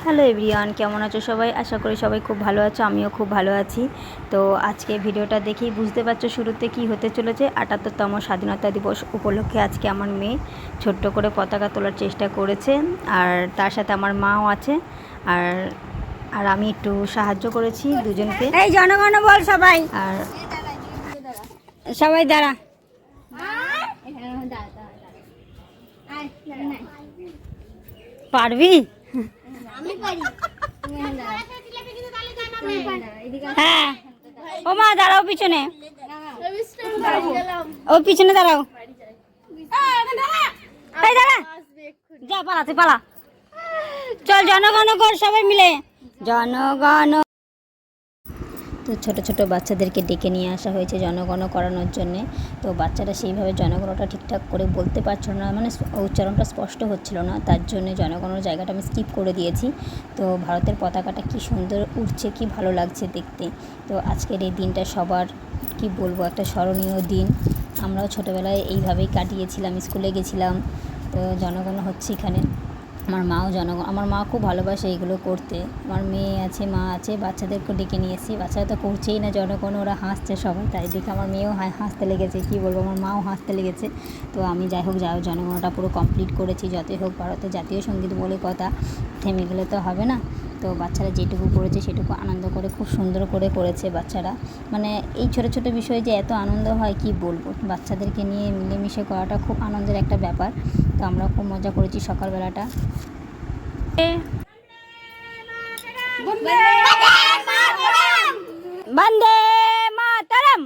Hello everyone, কেমন আছো সবাই? আশা করি সবাই খুব ভালো আছো, আমিও খুব ভালো আছি। তো আজকে ভিডিওটা দেখেই বুঝতে পারছো শুরুতে কি হতে চলেছে। ৭৮তম স্বাধীনতা দিবস উপলক্ষে আজকে আমার মেয়ে ছোট্ট করে পতাকা তোলার চেষ্টা করেছে, আর তার সাথে আমার মাও আছে, আর আর আমি একটু সাহায্য করেছি দুজনকে। এই জনগণ বল সবাই, আর সবাই দাঁড়া। পারবি? হ্যাঁ, ও মা দাঁড়াও, পিছনে ও পিছনে দাঁড়াও। এই দাঁড়া, যা পালাতে পালা। চল জনগণ কর সবাই মিলে, জনগণ। তো ছোট ছোট বাচ্চাদেরকে ডেকে নিয়ে আসা হয়েছে জনগণ করানোর জন্যে। তো বাচ্চারা সেইভাবে জনগণটা ঠিকঠাক করে বলতে পারছিল না, মানে উচ্চারণটা স্পষ্ট হচ্ছিল না, তার জন্য জনগণের জায়গাটা আমি স্কিপ করে দিয়েছি। তো ভারতের পতাকাটা কি সুন্দর উঠছে, কি ভালো লাগছে দেখতে। তো আজকের এই দিনটা সবার কি বলবো, একটা স্মরণীয় দিন। আমরাও ছোটোবেলায় এইভাবেই কাটিয়েছিলাম, স্কুলে গেছিলাম। তো জনগণ হচ্ছে এখানে। আমার মা খুব ভালোবাসে এইগুলো করতে। আমার মেয়ে আছে, মা আছে, বাচ্চাদেরকে ডেকে নিয়ে এসেছি। বাচ্চারা তো করছেই না জনগণ, ওরা হাসছে সবাই, তাই দেখে আমার মেয়েও হাসতে লেগেছে, কী বলবো, আমার মাও হাসতে লেগেছে। তো আমি যাই হোক জনগণটা পুরো কমপ্লিট করেছি। যতই হোক ভারতের জাতীয় সঙ্গীত বলে কথা, থেমে গেলে তো হবে না। তো বাচ্চারা যেটুকু করেছে সেটুকু আনন্দ করে খুব সুন্দর করে করেছে বাচ্চারা। মানে এই ছোটো ছোটো বিষয়ে যে এত আনন্দ হয় কি বলবো, বাচ্চাদেরকে নিয়ে মিলেমিশে করাটা খুব আনন্দের একটা ব্যাপার। তো আমরা খুব মজা করেছি সকালবেলাটা। বন্দে মাতরম।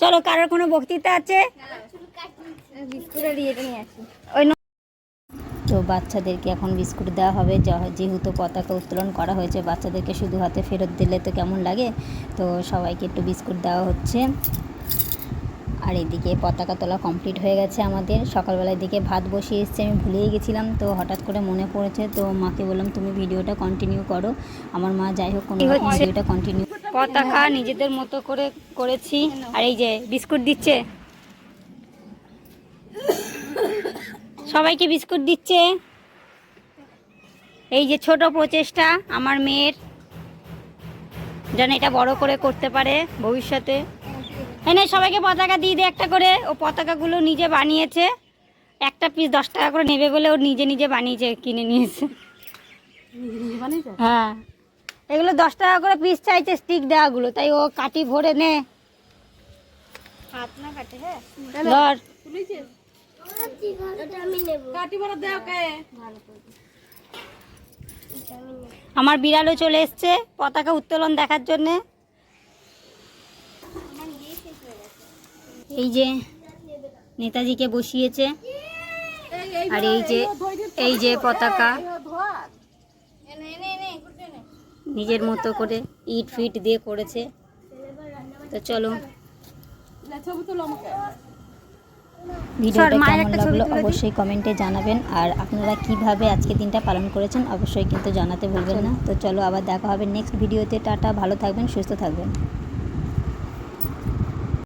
চলো, কারোর কোনো বক্তৃতা আছে? তো বাচ্চাদেরকে এখন বিস্কুট দেওয়া হবে, যেহেতু পতাকা উত্তোলন করা হয়েছে। বাচ্চাদেরকে শুধু হাতে ফেরত দিলে তো কেমন লাগে, তো সবাইকে একটু বিস্কুট দেওয়া হচ্ছে। আর এদিকে পতাকা তোলা কমপ্লিট হয়ে গেছে আমাদের। সকালবেলার দিকে ভাত বসিয়ে এসেছি, আমি ভুলেই গেছিলাম, তো হঠাৎ করে মনে পড়েছে। তো মাকে বললাম তুমি ভিডিওটা কন্টিনিউ করো। আমার মা যাই হোক কোনো ভিডিওটা কন্টিনিউ। পতাকা নিজেদের মতো করে করেছি, আর এই যে বিস্কুট দিচ্ছে, সবাইকে বিস্কুট দিচ্ছে। এই যে ছোট প্রচেষ্টা আমার মেয়ের, যেন এটা বড় করে করতে পারে ভবিষ্যতে। এনে সবাইকে পতাকা দিয়ে দিয়ে একটা করে। ও পতাকাগুলো নিজে বানিয়েছে, একটা পিস 10 টাকা করে নেবে বলে ও নিজে নিজে বানিয়েছে, কিনে নিয়েছে। হ্যাঁ, এগুলো 10 টাকা করে পিস চাইছে, স্টিক দেওয়াগুলো, তাই ও কাটি ভরে নে। হাত না কাটে, হ্যাঁ ধর। আমার বিড়ালও চলে এসছে পতাকা উত্তোলন দেখার জন্যে। এই যে নেতাজিকে বসিয়েছে, আর এই যে পতাকা নিজের মতো করে ইট ফিট দিয়ে করেছে। তো চলো, ভিডিওটা কেমন লাগলো অবশ্যই কমেন্টে জানাবেন। আর আপনারা কিভাবে আজকে দিনটা পালন করেছেন অবশ্যই কিন্তু জানাতে ভুলবেন না। তো চলো, আবার দেখা হবে নেক্সট ভিডিওতে। টাটা, ভালো থাকবেন, সুস্থ থাকবেন।